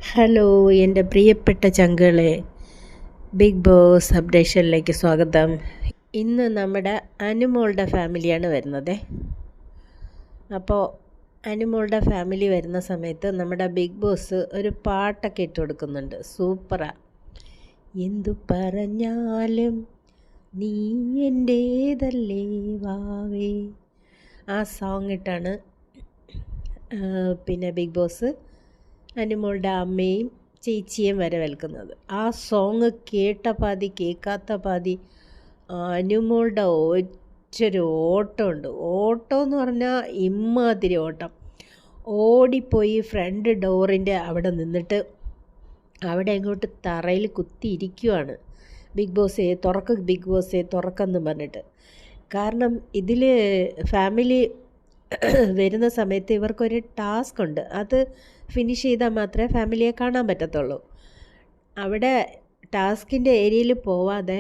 Hello എൻ്റെ പ്രിയപ്പെട്ട ചങ്കുകളെ, big boss അപ്ഡേഷനിലേക്ക് സ്വാഗതം. ഇന്ന് നമ്മുടെ അനുമോളുടെ ഫാമിലിയാണ് വരുന്നത്. അപ്പോൾ അനുമോളുടെ ഫാമിലി വരുന്ന സമയത്ത് നമ്മുടെ ബിഗ് ബോസ് ഒരു പാട്ടൊക്കെ ഇട്ട് കൊടുക്കുന്നുണ്ട്. സൂപ്പറാ. എന്തു പറഞ്ഞാലും നീ എൻ്റേതല്ലേ വാവേ, ആ സോങ് ഇട്ടാണ് പിന്നെ ബിഗ് ബോസ് അനുമോളുടെ അമ്മയും ചേച്ചിയും വരവേൽക്കുന്നത്. ആ സോങ് കേട്ട പാതി കേൾക്കാത്ത പാതി അനുമോളുടെ ഒറ്റൊരു ഓട്ടമുണ്ട്. ഓട്ടം എന്ന് പറഞ്ഞാൽ ഇമ്മാതിരി ഓട്ടം. ഓടിപ്പോയി ഫ്രണ്ട് ഡോറിൻ്റെ അവിടെ നിന്നിട്ട് അവിടെ അങ്ങോട്ട് തറയിൽ കുത്തിയിരിക്കുവാണ്. ബിഗ് ബോസേ തുറക്ക്, ബിഗ് ബോസേ തുറക്കെന്ന് പറഞ്ഞിട്ട്. കാരണം ഇതിൽ ഫാമിലി വരുന്ന സമയത്ത് ഇവർക്കൊരു ടാസ്ക് ഉണ്ട്. അത് ഫിനിഷ് ചെയ്താൽ മാത്രമേ ഫാമിലിയെ കാണാൻ പറ്റത്തുള്ളൂ. അവിടെ ടാസ്കിൻ്റെ ഏരിയയിൽ പോവാതെ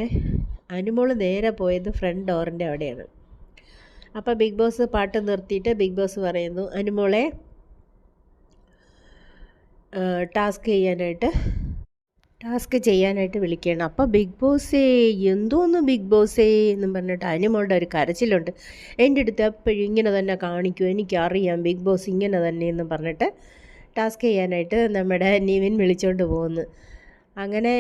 അനുമോൾ നേരെ പോയത് ഫ്രണ്ട് ഡോറിൻ്റെ അവിടെയാണ്. അപ്പോൾ ബിഗ് ബോസ് പാട്ട് നിർത്തിയിട്ട് ബിഗ് ബോസ് പറയുന്നു, അനുമോളെ ടാസ്ക് ചെയ്യാനായിട്ട് വിളിക്കുകയാണ്. അപ്പോൾ ബിഗ് ബോസേ എന്തോന്ന് ബിഗ് ബോസേ എന്നും പറഞ്ഞിട്ട് അനുമോളുടെ ഒരു കരച്ചിലുണ്ട്. എൻ്റെ അടുത്ത് എപ്പോഴും ഇങ്ങനെ തന്നെ കാണിക്കും, എനിക്കറിയാം ബിഗ് ബോസ് ഇങ്ങനെ തന്നെ എന്ന് പറഞ്ഞിട്ട് ടാസ്ക് ചെയ്യാനായിട്ട് നമ്മുടെ നിവിൻ വിളിച്ചുകൊണ്ട് പോകുന്നു. അങ്ങനെ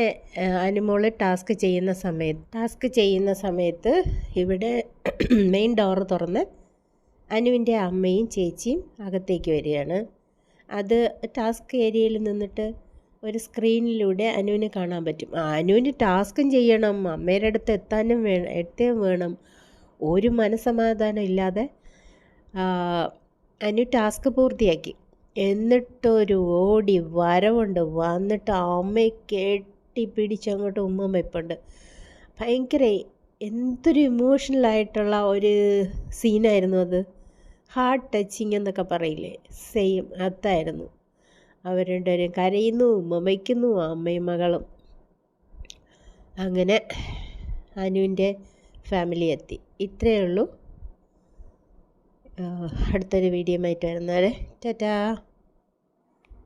അനുമോള് ടാസ്ക് ചെയ്യുന്ന സമയത്ത് ഇവിടെ മെയിൻ ഡോറ് തുറന്ന് അനുവിൻ്റെ അമ്മയും ചേച്ചിയും അകത്തേക്ക് വരികയാണ്. അത് ടാസ്ക് ഏരിയയിൽ നിന്നിട്ട് ഒരു സ്ക്രീനിലൂടെ അനുവിന് കാണാൻ പറ്റും. അനുവിന് ടാസ്കും ചെയ്യണം, അമ്മയുടെ അടുത്ത് എത്താനും വേണം. ഒരു മനസ്സമാധാനം ഇല്ലാതെ അനു ടാസ്ക് പൂർത്തിയാക്കി. എന്നിട്ടൊരു ഓടി വരവുണ്ട്. വന്നിട്ട് അമ്മയെ കെട്ടിപ്പിടിച്ചങ്ങോട്ട് ഉമ്മ വെപ്പുണ്ട്. ഭയങ്കര എന്തൊരു ഇമോഷണലായിട്ടുള്ള ഒരു സീനായിരുന്നു അത്. ഹാർട്ട് ടച്ചിങ് എന്നൊക്കെ പറയില്ലേ, സെയിം അതായിരുന്നു. അവർ രണ്ടുപേരും കരയുന്നു, ഉമ്മ വയ്ക്കുന്നു, അമ്മയും മകളും. അങ്ങനെ അനുവിൻ്റെ ഫാമിലി എത്തി. ഇത്രയേ ഉള്ളൂ. അടുത്തൊരു വീഡിയോ ആയിട്ട് വരുന്നവരെ ടാറ്റാ.